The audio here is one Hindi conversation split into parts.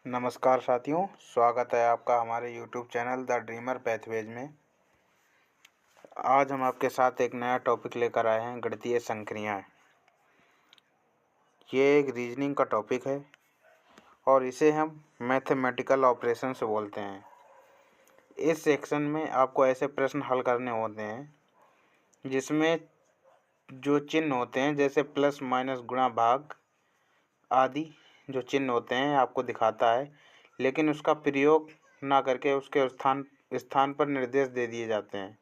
नमस्कार साथियों, स्वागत है आपका हमारे YouTube channel the dreamer pathways में। आज हम आपके साथ एक नया टॉपिक लेकर आए हैं, गणितीय संक्रियाएं। ये एक रीजनिंग का टॉपिक है और इसे हम मैथमेटिकल ऑपरेशन से बोलते हैं। इस सेक्शन में आपको ऐसे प्रश्न हल करने होते हैं जिसमें जो चिन्ह होते हैं, जैसे प्लस माइनस गुणा भाग आदि जो चिन्ह होते हैं आपको दिखाता है, लेकिन उसका प्रयोग ना करके उसके स्थान पर निर्देश दे दिए जाते हैं।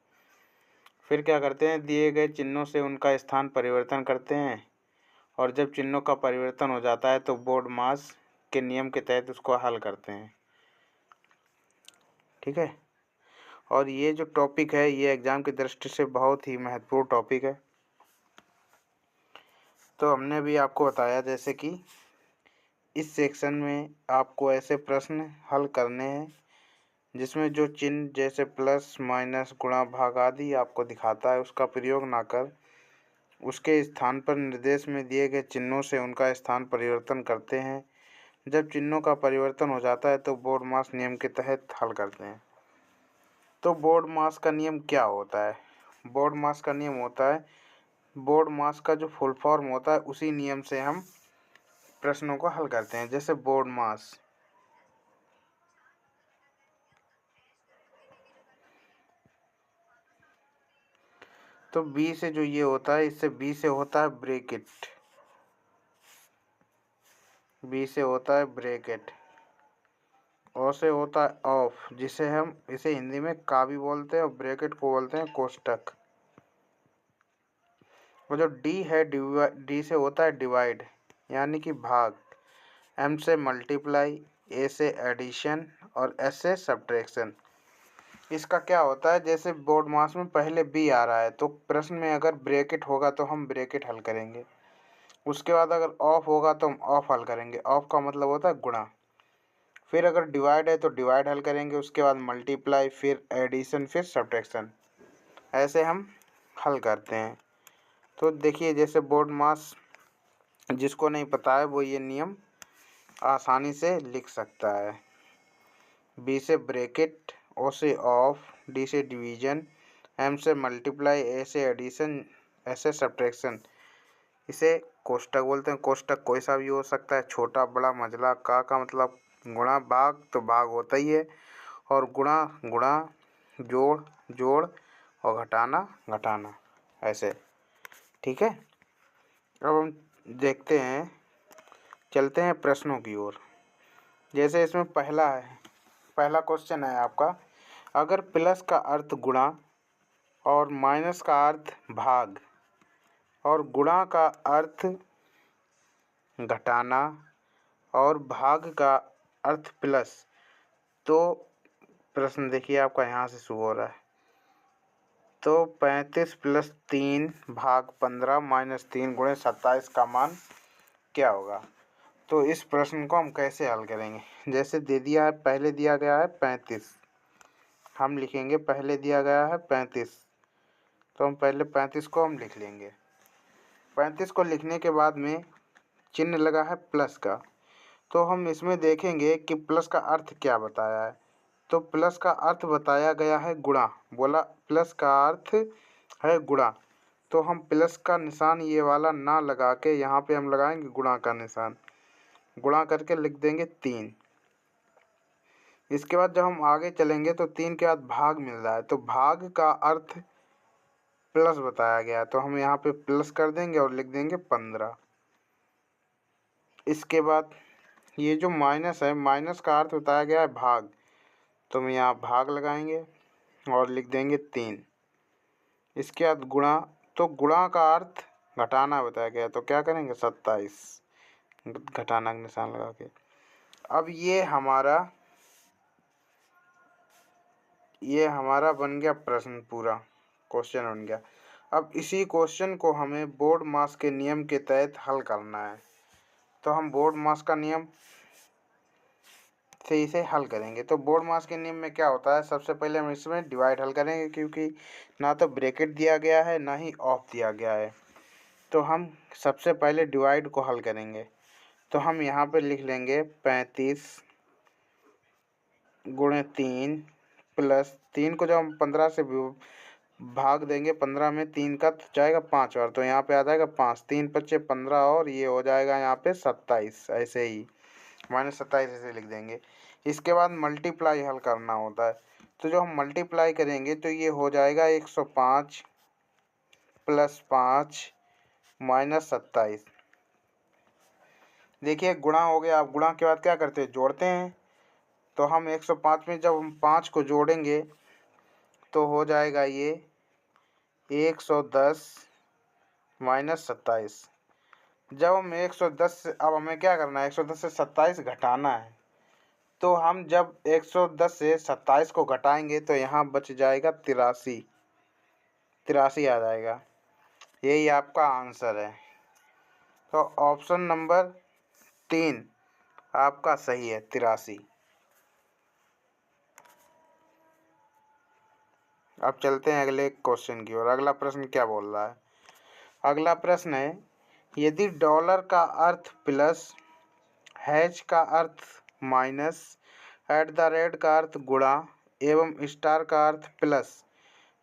फिर क्या करते हैं, दिए गए चिन्हों से उनका स्थान परिवर्तन करते हैं और जब चिन्हों का परिवर्तन हो जाता है तो बोर्ड मास के नियम के तहत उसको हल करते हैं। ठीक है। और ये जो टॉपिक है ये एग्ज़ाम की दृष्टि से बहुत ही महत्वपूर्ण टॉपिक है। तो हमने भी आपको बताया जैसे कि इस सेक्शन में आपको ऐसे प्रश्न हल करने हैं जिसमें जो चिन्ह जैसे प्लस माइनस गुणा भाग आदि आपको दिखाता है उसका प्रयोग ना कर उसके स्थान पर निर्देश में दिए गए चिन्हों से उनका स्थान परिवर्तन करते हैं। जब चिन्हों का परिवर्तन हो जाता है तो बोर्ड मास नियम के तहत हल करते हैं। तो बोर्ड मास का नियम क्या होता है? बोर्ड मास का नियम होता है, बोर्ड मास का जो फुल फॉर्म होता है उसी नियम से हम प्रश्नों को हल करते हैं। जैसे बोर्ड मास, तो बी से जो ये होता है, इससे बी से होता है ब्रैकेट, बी से होता है ब्रैकेट, ओ से होता है ऑफ, जिसे हम इसे हिंदी में का भी बोलते हैं और ब्रैकेट को बोलते हैं कोष्टक। और जो डी है, डी से होता है डिवाइड यानी कि भाग, एम से मल्टीप्लाई, ए से एडिशन और एस से सब्ट्रैक्शन। इसका क्या होता है, जैसे बोर्ड मास में पहले बी आ रहा है तो प्रश्न में अगर ब्रैकेट होगा तो हम ब्रैकेट हल करेंगे, उसके बाद अगर ऑफ होगा तो हम ऑफ हल करेंगे, ऑफ का मतलब होता है गुणा। फिर अगर डिवाइड है तो डिवाइड हल करेंगे, उसके बाद मल्टीप्लाई, फिर एडिशन, फिर सब्ट्रैक्शन, ऐसे हम हल करते हैं। तो देखिए, जैसे बोर्ड मास जिसको नहीं पता है वो ये नियम आसानी से लिख सकता है। बी से ब्रैकेट, ओ से ऑफ, डी से डिवीजन, एम से मल्टीप्लाई, ए से एडिशन, एस से सब्ट्रैक्शन। इसे कोष्टक बोलते हैं। कोष्टक कोई सा भी हो सकता है, छोटा बड़ा मझला। का मतलब गुणा, भाग तो भाग होता ही है, और गुणा गुणा, जोड़ जोड़ और घटाना घटाना, ऐसे। ठीक है। अब हम देखते हैं, चलते हैं प्रश्नों की ओर। जैसे इसमें पहला क्वेश्चन है आपका, अगर प्लस का अर्थ गुणा और माइनस का अर्थ भाग और गुणा का अर्थ घटाना और भाग का अर्थ प्लस, तो प्रश्न देखिए आपका यहाँ से शुरू हो रहा है। तो 35 प्लस 3 भाग 15 माइनस 3 गुणे 27 का मान क्या होगा? तो इस प्रश्न को हम कैसे हल करेंगे? जैसे दे दिया है, पहले दिया गया है 35, हम लिखेंगे पहले दिया गया है 35, तो हम पहले 35 को हम लिख लेंगे। 35 को लिखने के बाद में चिन्ह लगा है प्लस का, तो हम इसमें देखेंगे कि प्लस का अर्थ क्या बताया है। तो प्लस का अर्थ बताया गया है गुणा, बोला प्लस का अर्थ है गुणा, तो हम प्लस का निशान ये वाला ना लगा के यहाँ पे हम लगाएंगे गुणा का निशान, गुणा करके लिख देंगे 3। इसके बाद जब हम आगे चलेंगे तो 3 के बाद भाग मिल रहा है, तो भाग का अर्थ प्लस बताया गया, तो हम यहाँ पे प्लस कर देंगे और लिख देंगे 15। इसके बाद ये जो माइनस है, माइनस का अर्थ बताया गया है भाग, तो हम यहाँ भाग लगाएंगे और लिख देंगे 3। इसके बाद गुणा, तो गुणा का अर्थ घटाना बताया गया, तो क्या करेंगे 27, घटाना का निशान लगा के। अब ये हमारा बन गया प्रश्न, पूरा क्वेश्चन बन गया। अब इसी क्वेश्चन को हमें बोर्ड मास के नियम के तहत हल करना है, तो हम बोर्ड मास का नियम से इसे हल करेंगे। तो बोर्ड मास के नियम में क्या होता है, सबसे पहले हम इसमें डिवाइड हल करेंगे, क्योंकि ना तो ब्रैकेट दिया गया है ना ही ऑफ दिया गया है, तो हम सबसे पहले डिवाइड को हल करेंगे। तो हम यहाँ पे लिख लेंगे 35 गुणे 3 प्लस 3 को जब हम 15 से भाग देंगे, 15 में 3 का तो जाएगा 5 बार, तो यहाँ पे आ जाएगा 5, 3 पच्चे 15 और ये हो जाएगा यहाँ पे 27। ऐसे ही -27 ऐसे लिख देंगे। इसके बाद मल्टीप्लाई हल करना होता है, तो जो हम मल्टीप्लाई करेंगे तो ये हो जाएगा 105 प्लस 5 -27। देखिए गुणा हो गया। आप गुणा के बाद क्या करते हैं, जोड़ते हैं। तो हम 105 में जब हम 5 को जोड़ेंगे तो हो जाएगा ये 110 -27। जब हम 110 से, अब हमें क्या करना है, 110 से 27 घटाना है। तो हम जब 110 से 27 को घटाएंगे तो यहाँ बच जाएगा 83 आ जाएगा। यही आपका आंसर है। तो ऑप्शन नंबर 3 आपका सही है, 83। अब चलते हैं अगले क्वेश्चन की ओर। अगला प्रश्न क्या बोल रहा है। अगला प्रश्न है, यदि डॉलर का अर्थ प्लस, हैश का अर्थ माइनस, एट द रेट का अर्थ गुणा एवं स्टार का अर्थ प्लस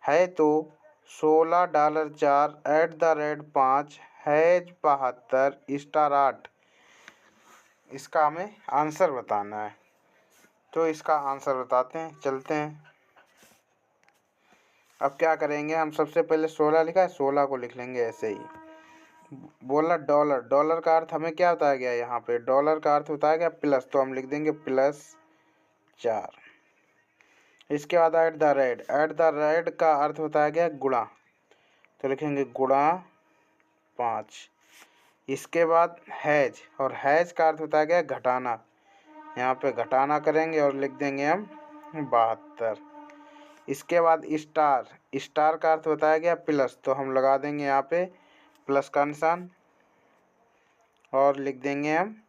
है तो $16 at the rate 5 has 72 star 8, इसका हमें आंसर बताना है। तो इसका आंसर बताते हैं, चलते हैं। अब क्या करेंगे, हम सबसे पहले 16 लिखा है, 16 को लिख लेंगे ऐसे ही। बोला डॉलर, डॉलर का अर्थ हमें क्या बताया गया, यहाँ पे डॉलर का अर्थ बताया गया प्लस, तो हम लिख देंगे +4। इसके बाद एट द रेट का अर्थ बताया गया गुणा, तो लिखेंगे गुणा 5। इसके बाद हैज, और हैज का अर्थ बताया गया घटाना, यहाँ पे घटाना करेंगे और लिख देंगे हम 72। इसके बाद स्टार, स्टार का अर्थ बताया गया प्लस, तो हम लगा देंगे यहाँ पे प्लस का निशान और लिख देंगे हम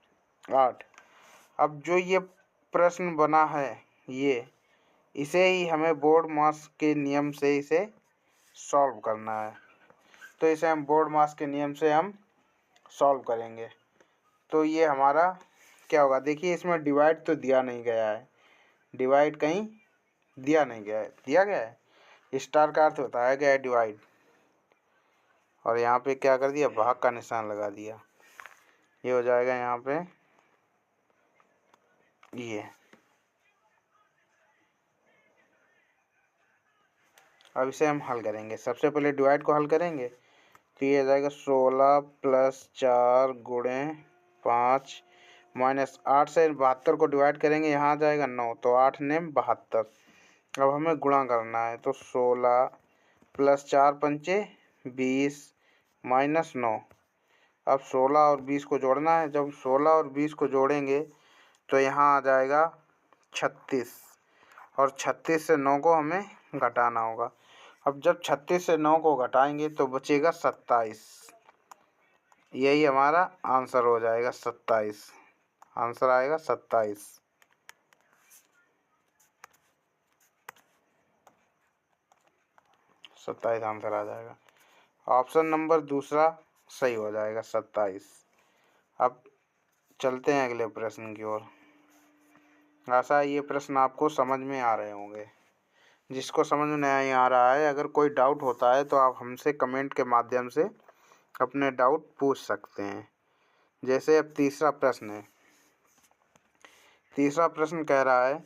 8। अब जो ये प्रश्न बना है ये, इसे ही हमें बोर्ड मास के नियम से इसे सॉल्व करना है। तो इसे हम बोर्ड मास के नियम से हम सॉल्व करेंगे। तो ये हमारा क्या होगा, देखिए इसमें डिवाइड तो दिया नहीं गया है, डिवाइड कहीं दिया नहीं गया है, दिया गया है स्टार का अर्थ बताया गया है डिवाइड, और यहाँ पे क्या कर दिया, भाग का निशान लगा दिया। ये हो जाएगा यहाँ पे ये। अब इसे हम हल करेंगे, सबसे पहले डिवाइड को हल करेंगे तो ये आ जाएगा 16 + 4 गुणे 5 -8 से 72 को डिवाइड करेंगे, यहाँ आ जाएगा 9, तो 8 ने 72। अब हमें गुणा करना है, तो 16 + 4 पंचे 20 -9। अब 16 और 20 को जोड़ना है। जब 16 और 20 को जोड़ेंगे तो यहाँ आ जाएगा 36, और 36 से 9 को हमें घटाना होगा। अब जब 36 से 9 को घटाएंगे तो बचेगा 27। यही हमारा आंसर हो जाएगा 27, आंसर आएगा 27। आंसर आ जाएगा। ऑप्शन नंबर दूसरा सही हो जाएगा 27। अब चलते हैं अगले प्रश्न की ओर। आशा है ये प्रश्न आपको समझ में आ रहे होंगे। जिसको समझ में नहीं आ रहा है, अगर कोई डाउट होता है तो आप हमसे कमेंट के माध्यम से अपने डाउट पूछ सकते हैं। जैसे अब तीसरा प्रश्न है। तीसरा प्रश्न कह रहा है,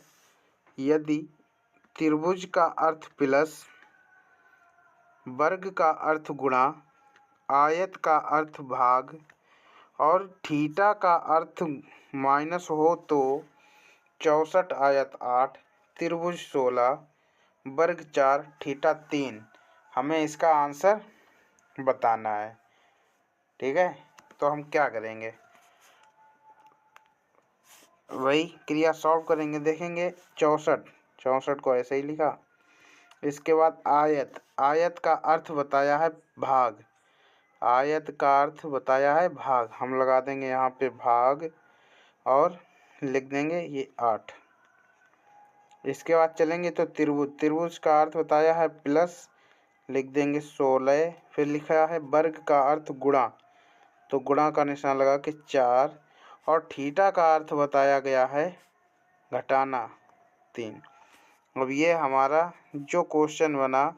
यदि त्रिभुज का अर्थ प्लस, वर्ग का अर्थ गुणा, आयत का अर्थ भाग और थीटा का अर्थ माइनस हो तो 64 आयत 8, त्रिभुज 16, वर्ग 4, थीटा 3, हमें इसका आंसर बताना है। ठीक है, तो हम क्या करेंगे, वही क्रिया सॉल्व करेंगे। देखेंगे 64 को ऐसे ही लिखा। इसके बाद आयत, आयत का अर्थ बताया है भाग, आयत का अर्थ बताया है भाग, हम लगा देंगे यहाँ पे भाग और लिख देंगे ये 8। इसके बाद चलेंगे तो त्रिभुज, त्रिभुज का अर्थ बताया है प्लस, लिख देंगे 16। फिर लिखा है वर्ग का अर्थ गुणा, तो गुणा का निशान लगा के 4, और थीटा का अर्थ बताया गया है घटाना, 3। अब ये हमारा जो क्वेश्चन बना,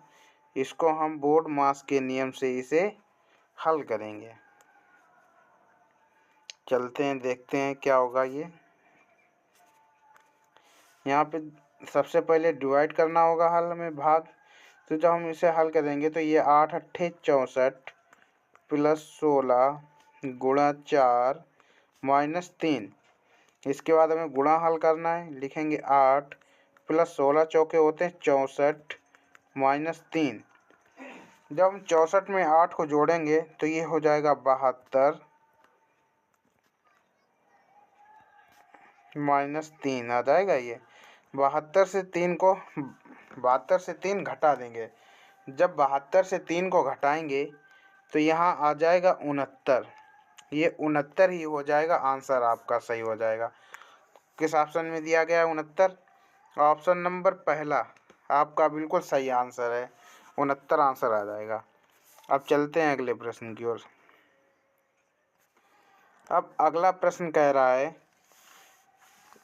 इसको हम बोर्ड मास के नियम से इसे हल करेंगे। चलते हैं, देखते हैं क्या होगा ये। यहाँ पे सबसे पहले डिवाइड करना होगा हल में भाग। तो जब हम इसे हल करेंगे तो ये 8 अट्ठे 64 प्लस 16 गुणा 4 माइनस 3। इसके बाद हमें गुणा हल करना है, लिखेंगे 8 प्लस 16 चौके होते हैं 64 माइनस 3। जब हम 64 में 8 को जोड़ेंगे तो ये हो जाएगा 72 माइनस 3 आ जाएगा। ये 72 से 3 को 72 से 3 घटा देंगे। जब 72 से 3 को घटाएंगे तो यहाँ आ जाएगा 69। ये 69 ही हो जाएगा, आंसर आपका सही हो जाएगा। किस ऑप्शन में दिया गया है 69? ऑप्शन नंबर पहला आपका बिल्कुल सही आंसर है, 69 आंसर आ जाएगा। अब चलते हैं अगले प्रश्न की ओर। अब अगला प्रश्न कह रहा है,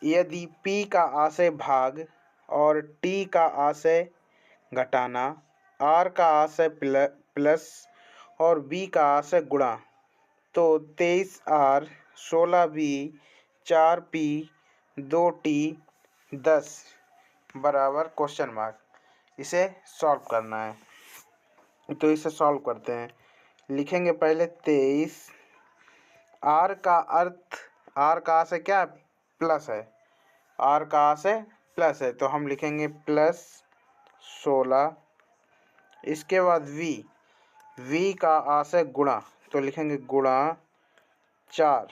यदि P का आशय भाग और T का आशय घटाना, R का आशय प्लस और B का आशय गुणा, तो 23R 16B 4P 2T 10 बराबर क्वेश्चन मार्क। इसे सॉल्व करना है, तो इसे सॉल्व करते हैं। लिखेंगे पहले 23, आर का अर्थ, आर का आशय क्या है? प्लस है। आर का आशय प्लस है, तो हम लिखेंगे प्लस 16। इसके बाद वी का आशय गुणा, तो लिखेंगे गुणा 4।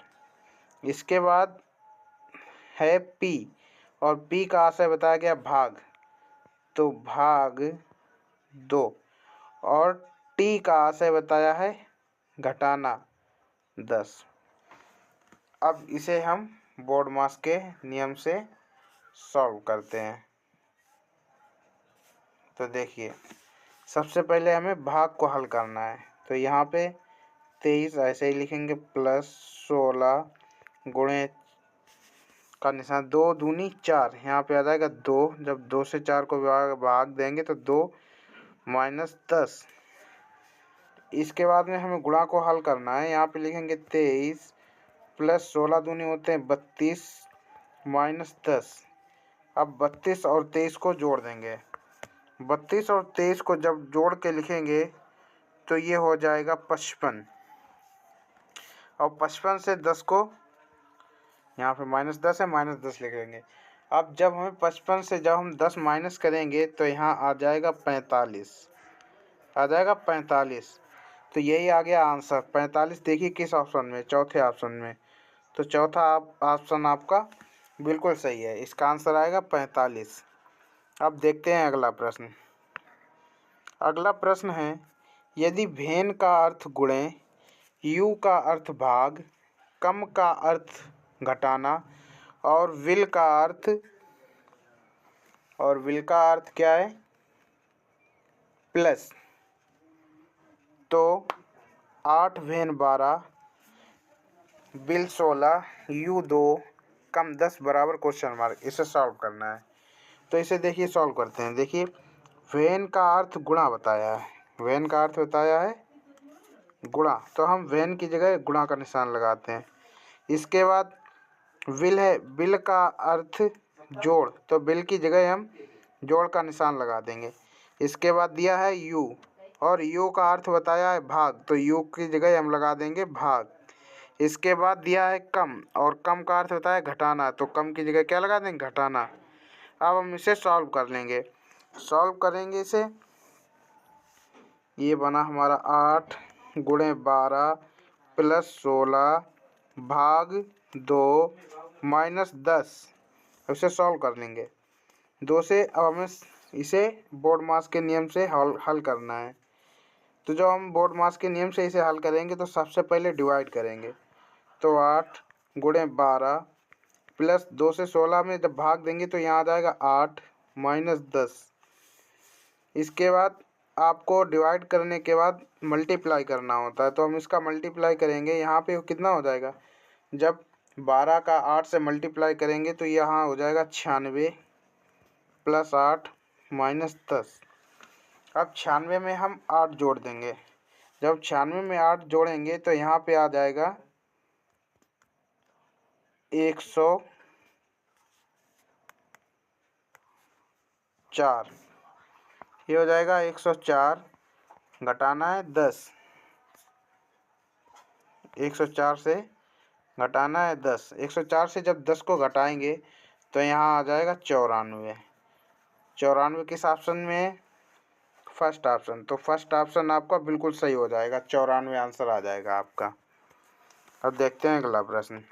इसके बाद है पी, और पी का आशय बताया गया भाग, तो भाग 2। और टी का आशय बताया है घटाना 10। अब इसे हम बोर्ड मास के नियम से सॉल्व करते हैं। तो देखिए, सबसे पहले हमें भाग को हल करना है। तो यहाँ पे 23 ऐसे ही लिखेंगे, प्लस 16 गुणे का निशान 2 दूनी 4, यहाँ पे आ जाएगा 2। जब 2 से 4 को भाग देंगे तो 2 माइनस 10। इसके बाद में हमें गुणा को हल करना है। यहाँ पे लिखेंगे 23 प्लस 16 दूनी होते हैं 32 माइनस 10। अब 32 और 23 को जोड़ देंगे। 32 और 23 को जब जोड़ के लिखेंगे तो ये हो जाएगा 55। और 55 से 10 को, यहाँ पे माइनस 10 है, माइनस 10 लिखेंगे। अब जब हमें 55 से जब हम 10 माइनस करेंगे तो यहाँ आ जाएगा 45, आ जाएगा 45। तो यही आ गया आंसर 45। देखिए किस ऑप्शन में, चौथे ऑप्शन में। तो चौथा ऑप्शन आपका बिल्कुल सही है, इसका आंसर आएगा 45। अब देखते हैं अगला प्रश्न। अगला प्रश्न है, यदि भेन का अर्थ गुणे, यू का अर्थ भाग, कम का अर्थ घटाना और विल का अर्थ क्या है? प्लस, तो 8 भेन 12 बिल 16 यू 2 कम 10 बराबर क्वेश्चन मार्क। इसे सॉल्व करना है। तो इसे देखिए सॉल्व करते हैं। देखिए, वेन का अर्थ गुणा बताया है, वेन का अर्थ बताया है गुणा, तो हम वेन की जगह गुणा का निशान लगाते हैं। इसके बाद विल है, बिल का अर्थ जोड़, तो बिल की जगह हम जोड़ का निशान लगा देंगे। इसके बाद दिया है यू, और यू का अर्थ बताया है भाग, तो यू की जगह हम लगा देंगे भाग। इसके बाद दिया है कम, और कम का अर्थ बताया है घटाना, तो कम की जगह क्या लगा देंगे? घटाना। अब हम इसे सॉल्व कर लेंगे, सॉल्व करेंगे इसे। ये बना हमारा 8 गुणे 12 प्लस 16 भाग 2 माइनस 10। इसे सॉल्व कर लेंगे 2 से। अब हमें इसे बोर्ड मास के नियम से हल करना है। तो जब हम बोर्ड मास के नियम से इसे हल करेंगे तो सबसे पहले डिवाइड करेंगे। तो 8 गुणे 12 प्लस 2 से 16 में जब भाग देंगे तो यहाँ आ जाएगा 8 माइनस 10। इसके बाद आपको डिवाइड करने के बाद मल्टीप्लाई करना होता है, तो हम इसका मल्टीप्लाई करेंगे। यहाँ पे कितना हो जाएगा? जब 12 का 8 से मल्टीप्लाई करेंगे तो यहाँ हो जाएगा 96 प्लस 8 माइनस 10। अब 96 में हम 8 जोड़ देंगे। जब 96 में 8 जोड़ेंगे तो यहाँ पे आ जाएगा 104। ये हो जाएगा 104, घटाना है 10। 104 से घटाना है 10। 104 से जब 10 को घटाएंगे तो यहाँ आ जाएगा 94। 94 किस ऑप्शन में है? First option. तो फर्स्ट ऑप्शन आपका बिल्कुल सही हो जाएगा, 94 आंसर आ जाएगा आपका। अब देखते हैं अगला प्रश्न।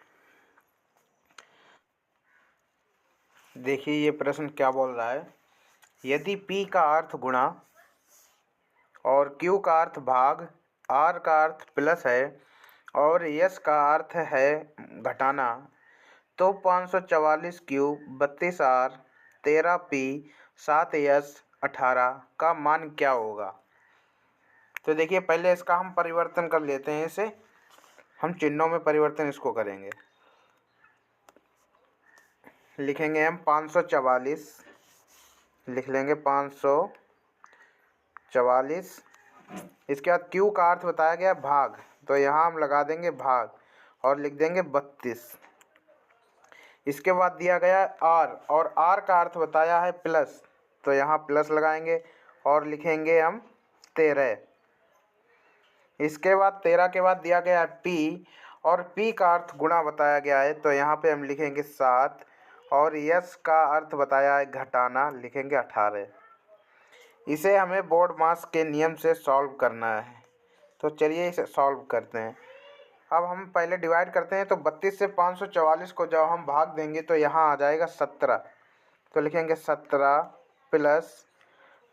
देखिए ये प्रश्न क्या बोल रहा है। यदि P का अर्थ गुणा और Q का अर्थ भाग, R का अर्थ प्लस है और S का अर्थ है घटाना, तो 544 Q 32R 13P 7S 18 का मान क्या होगा? तो देखिए पहले इसका हम परिवर्तन कर लेते हैं। इसे हम चिन्हों में परिवर्तन इसको करेंगे। लिखेंगे हम 544, लिख लेंगे 544। इसके बाद Q का अर्थ बताया गया भाग, तो यहाँ हम लगा देंगे भाग और लिख देंगे 32। इसके बाद दिया गया R और R का अर्थ बताया है प्लस, तो यहाँ प्लस लगाएंगे और लिखेंगे हम 13। इसके बाद 13 के बाद दिया गया है P और P का अर्थ गुणा बताया गया है, तो यहाँ पे हम लिखेंगे 7 और S का अर्थ बताया है घटाना, लिखेंगे 18। इसे हमें बोर्ड मास के नियम से सॉल्व करना है। तो चलिए इसे सॉल्व करते हैं। अब हम पहले डिवाइड करते हैं। तो 32 से 544 को जब हम भाग देंगे तो यहाँ आ जाएगा 17। तो लिखेंगे 17 प्लस,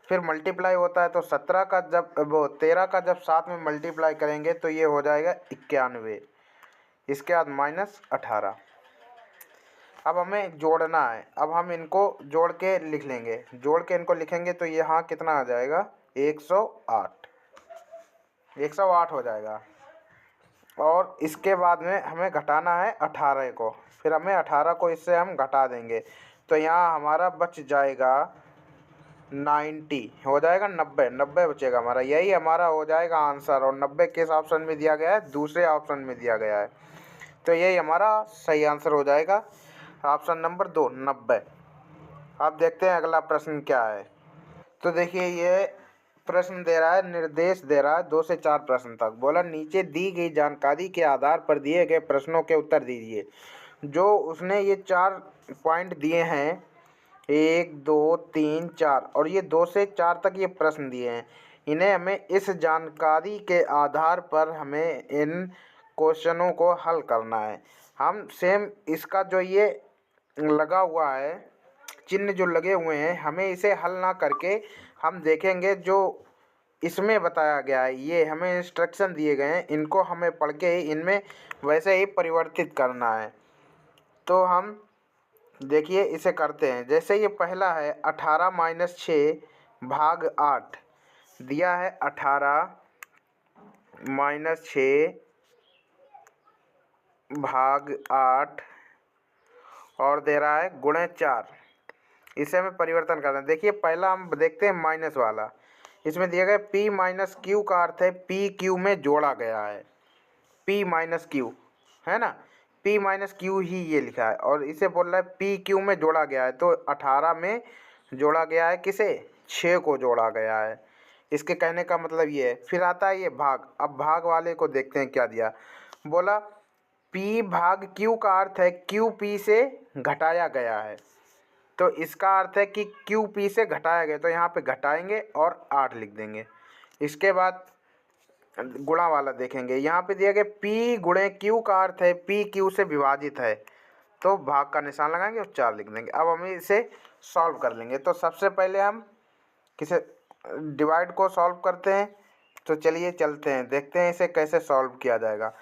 फिर मल्टीप्लाई होता है तो 17 का जब 13 का जब साथ में मल्टीप्लाई करेंगे तो ये हो जाएगा 91। इसके बाद माइनस 18। अब हमें जोड़ना है। अब हम इनको जोड़ के लिख लेंगे। जोड़ के इनको लिखेंगे तो यहाँ कितना आ जाएगा 108। 108 हो जाएगा। और इसके बाद में हमें घटाना है 18 को। फिर हमें 18 को इससे हम घटा देंगे तो यहाँ हमारा बच जाएगा 90, हो जाएगा 90। 90 बचेगा हमारा, यही हमारा हो जाएगा आंसर। और 90 किस ऑप्शन में दिया गया है? दूसरे ऑप्शन में दिया गया है। तो यही हमारा सही आंसर हो जाएगा, ऑप्शन नंबर 2, 90। अब देखते हैं अगला प्रश्न क्या है। तो देखिए ये प्रश्न दे रहा है, निर्देश दे रहा है 2 से 4 प्रश्न तक। बोला नीचे दी गई जानकारी के आधार पर दिए गए प्रश्नों के उत्तर दीजिए। जो उसने ये 4 पॉइंट दिए हैं, 1 2 3 4, और ये 2 से 4 तक ये प्रश्न दिए हैं। इन्हें हमें इस जानकारी के आधार पर हमें इन क्वेश्चनों को हल करना है। हम सेम इसका जो ये लगा हुआ है, चिन्ह जो लगे हुए हैं, हमें इसे हल ना करके हम देखेंगे जो इसमें बताया गया है, ये हमें इंस्ट्रक्शन दिए गए हैं, इनको हमें पढ़ के ही इनमें वैसे ही परिवर्तित करना है। तो हम देखिए इसे करते हैं। जैसे ये पहला है 18 माइनस 6 भाग 8, दिया है 18 माइनस 6 भाग 8 और दे रहा है गुणे 4। इसे हमें परिवर्तन करना है। देखिए पहला हम देखते हैं माइनस वाला। इसमें दिया गया P माइनस क्यू का अर्थ है P क्यू में जोड़ा गया है। P माइनस क्यू है ना, P माइनस क्यू ही ये लिखा है और इसे बोल रहा है P क्यू में जोड़ा गया है। तो 18 में जोड़ा गया है किसे? 6 को जोड़ा गया है। इसके कहने का मतलब ये है। फिर आता है ये भाग। अब भाग वाले को देखते हैं क्या दिया। बोला P भाग Q का अर्थ है Q P से घटाया गया है। तो इसका अर्थ है कि क्यू पी से घटाया गया, तो यहाँ पे घटाएंगे और 8 लिख देंगे। इसके बाद गुणा वाला देखेंगे। यहाँ पे दिया गया पी गुणे क्यू का अर्थ है पी क्यू से विभाजित है, तो भाग का निशान लगाएंगे और 4 लिख देंगे। अब हम इसे सॉल्व कर लेंगे। तो सबसे पहले हम किसे डिवाइड को सॉल्व करते हैं। तो चलिए चलते हैं, देखते हैं इसे कैसे सॉल्व किया जाएगा।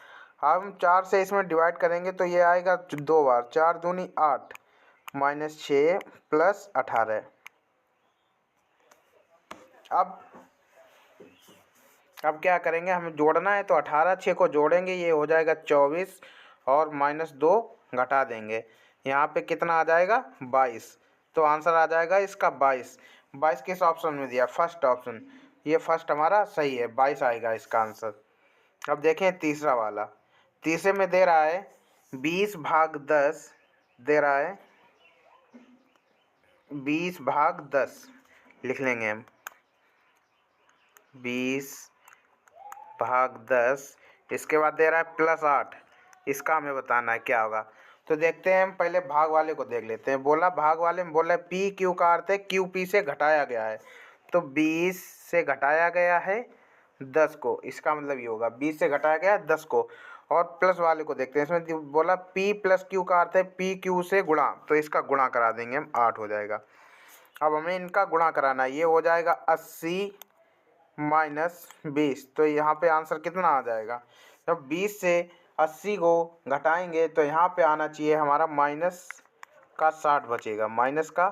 हम 4 से इसमें डिवाइड करेंगे तो ये आएगा 2 बार, 4 दूनी 8 माइनस 6 प्लस 18। अब क्या करेंगे, हमें जोड़ना है तो 18 6 को जोड़ेंगे, ये हो जाएगा 24 और माइनस 2 घटा देंगे, यहाँ पे कितना आ जाएगा 22। तो आंसर आ जाएगा इसका 22। 22 किस ऑप्शन में दिया? First option. ये फर्स्ट हमारा सही है, 22 आएगा इसका आंसर। अब देखें तीसरा वाला। तीसरे में दे रहा है 20/10 दे रहा है 20/10 लिख लेंगे हम 20/10। इसके बाद दे रहा है +8। इसका हमें बताना है क्या होगा। तो देखते हैं, हम पहले भाग वाले को देख लेते हैं। बोला भाग वाले में बोला पी क्यू का अर्थ है क्यू पी से घटाया गया है। तो 20 से घटाया गया है 10 को, इसका मतलब ये होगा 20 से घटाया गया 10 को। और प्लस वाले को देखते हैं, इसमें बोला पी प्लस क्यू का अर्थ है पी क्यू से गुणा, तो इसका गुणा करा देंगे हम, 8 हो जाएगा। अब हमें इनका गुणा कराना है, ये हो जाएगा 80 माइनस 20। तो यहाँ पे आंसर कितना आ जाएगा? जब 20 से 80 को घटाएंगे तो यहाँ पे आना चाहिए हमारा माइनस का 60 बचेगा, माइनस का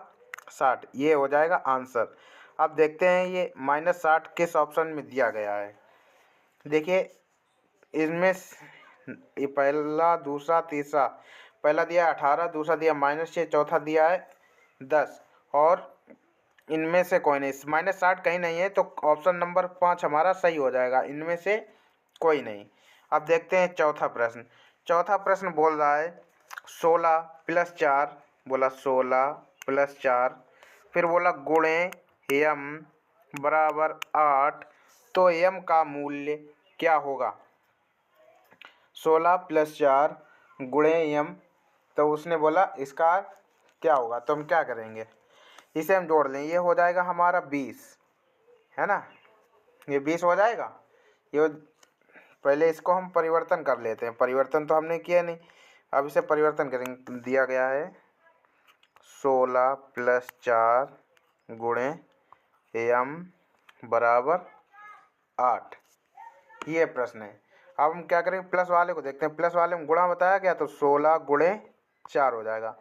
60, ये हो जाएगा आंसर। अब देखते हैं ये -60 किस ऑप्शन में दिया गया है। देखिए इसमें ये पहला, दूसरा, तीसरा, पहला दिया 18, दूसरा दिया -6, चौथा दिया है 10, और इनमें से कोई नहीं, -60 कहीं नहीं है, तो ऑप्शन नंबर 5 हमारा सही हो जाएगा, इनमें से कोई नहीं। अब देखते हैं चौथा प्रश्न। चौथा प्रश्न बोल रहा है 16 + 4, बोला 16 + 4, फिर बोला गुणे यम बराबर 8, तो यम का मूल्य क्या होगा? 16 + 4 गुणे यम, तो उसने बोला इसका क्या होगा, तो हम क्या करेंगे, इसे हम जोड़ लें, ये हो जाएगा हमारा 20, है ना, ये 20 हो जाएगा। ये पहले इसको हम परिवर्तन कर लेते हैं, परिवर्तन तो हमने किया नहीं, अब इसे परिवर्तन करेंगे। दिया गया है 16 + 4 गुणे यम बराबर 8, ये प्रश्न है। अब हम क्या करेंगे, प्लस वाले को देखते हैं। प्लस वाले में गुणा बताया गया, तो 16 गुणे 4 हो जाएगा।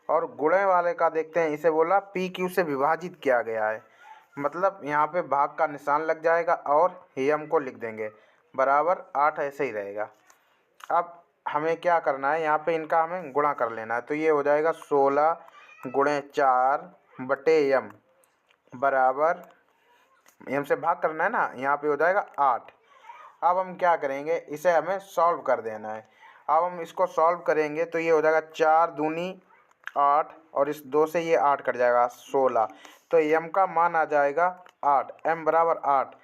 और गुणे वाले का देखते हैं, इसे बोला पी क्यू से विभाजित किया गया है, मतलब यहाँ पे भाग का निशान लग जाएगा और यम को लिख देंगे, बराबर 8 ऐसे ही रहेगा। अब हमें क्या करना है, यहाँ पे इनका हमें गुणा कर लेना है, तो ये हो जाएगा 16 गुणे 4 बटे यम बराबर, यम से भाग करना है ना, यहाँ पे हो जाएगा 8। अब हम क्या करेंगे, इसे हमें सॉल्व कर देना है। अब हम इसको सॉल्व करेंगे तो ये हो जाएगा 4 दूनी 8, और इस 2 से ये 8 कट जाएगा 16, तो एम का मान आ जाएगा 8, एम बराबर 8।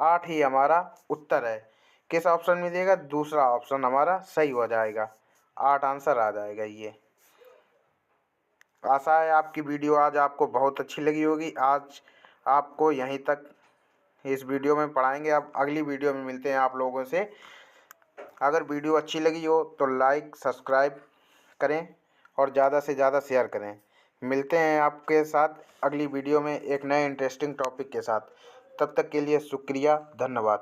8 ही हमारा उत्तर है। किस ऑप्शन में दिएगा? दूसरा ऑप्शन हमारा सही हो जाएगा, 8 आंसर आ जाएगा ये। आशा है आपकी वीडियो आज आपको बहुत अच्छी लगी होगी। आज आपको यहीं तक इस वीडियो में पढ़ाएंगे, अब अगली वीडियो में मिलते हैं आप लोगों से। अगर वीडियो अच्छी लगी हो तो लाइक सब्सक्राइब करें और ज़्यादा से ज़्यादा शेयर करें। मिलते हैं आपके साथ अगली वीडियो में एक नए इंटरेस्टिंग टॉपिक के साथ। तब तक के लिए शुक्रिया, धन्यवाद।